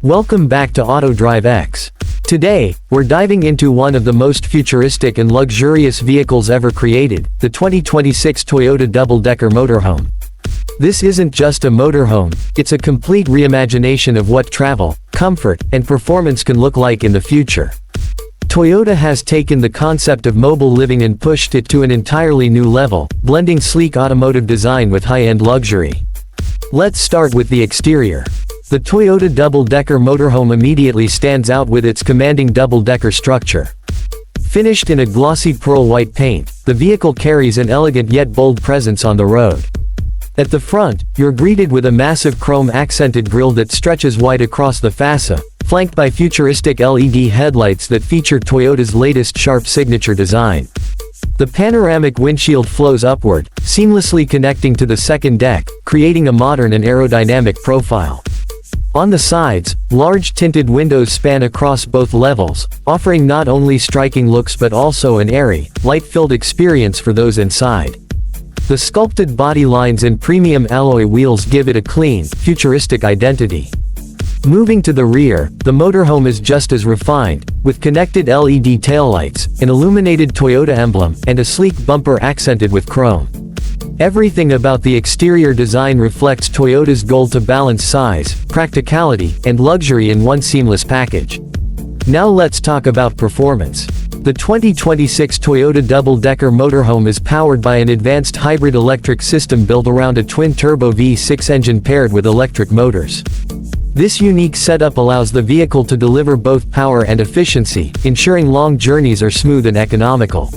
Welcome back to AutoDriveX. Today, we're diving into one of the most futuristic and luxurious vehicles ever created, the 2026 Toyota Double Decker Motorhome. This isn't just a motorhome, it's a complete reimagination of what travel, comfort, and performance can look like in the future. Toyota has taken the concept of mobile living and pushed it to an entirely new level, blending sleek automotive design with high-end luxury. Let's start with the exterior. The Toyota Double Decker Motorhome immediately stands out with its commanding double-decker structure. Finished in a glossy pearl white paint, the vehicle carries an elegant yet bold presence on the road. At the front, you're greeted with a massive chrome-accented grille that stretches wide across the fascia, flanked by futuristic LED headlights that feature Toyota's latest sharp signature design. The panoramic windshield flows upward, seamlessly connecting to the second deck, creating a modern and aerodynamic profile. On the sides, large tinted windows span across both levels, offering not only striking looks but also an airy, light-filled experience for those inside. The sculpted body lines and premium alloy wheels give it a clean, futuristic identity. Moving to the rear, the motorhome is just as refined, with connected LED taillights, an illuminated Toyota emblem, and a sleek bumper accented with chrome. Everything about the exterior design reflects Toyota's goal to balance size, practicality, and luxury in one seamless package. Now let's talk about performance. The 2026 Toyota Double Decker Motorhome is powered by an advanced hybrid electric system built around a twin-turbo V6 engine paired with electric motors. This unique setup allows the vehicle to deliver both power and efficiency, ensuring long journeys are smooth and economical.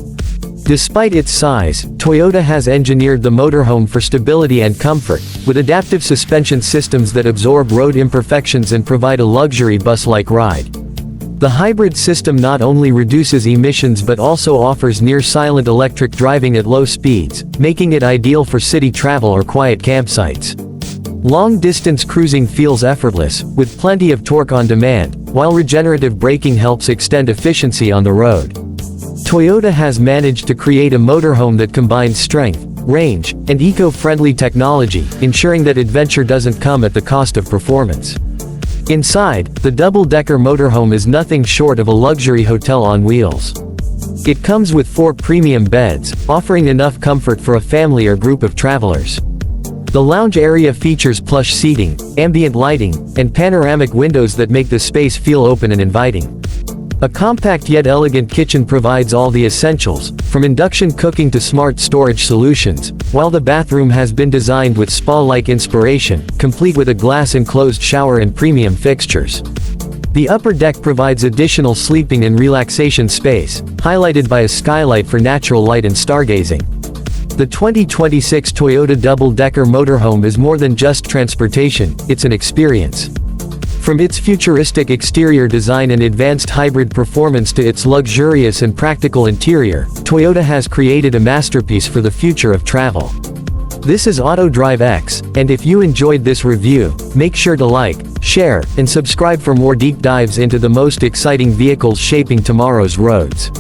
Despite its size, Toyota has engineered the motorhome for stability and comfort, with adaptive suspension systems that absorb road imperfections and provide a luxury bus-like ride. The hybrid system not only reduces emissions but also offers near-silent electric driving at low speeds, making it ideal for city travel or quiet campsites. Long-distance cruising feels effortless, with plenty of torque on demand, while regenerative braking helps extend efficiency on the road. Toyota has managed to create a motorhome that combines strength, range, and eco-friendly technology, ensuring that adventure doesn't come at the cost of performance. Inside, the double-decker motorhome is nothing short of a luxury hotel on wheels. It comes with 4 premium beds, offering enough comfort for a family or group of travelers. The lounge area features plush seating, ambient lighting, and panoramic windows that make the space feel open and inviting. A compact yet elegant kitchen provides all the essentials, from induction cooking to smart storage solutions, while the bathroom has been designed with spa-like inspiration, complete with a glass-enclosed shower and premium fixtures. The upper deck provides additional sleeping and relaxation space, highlighted by a skylight for natural light and stargazing. The 2026 Toyota Double Decker Motorhome is more than just transportation, it's an experience. From its futuristic exterior design and advanced hybrid performance to its luxurious and practical interior, Toyota has created a masterpiece for the future of travel. This is AutoDriveX, and if you enjoyed this review, make sure to like, share, and subscribe for more deep dives into the most exciting vehicles shaping tomorrow's roads.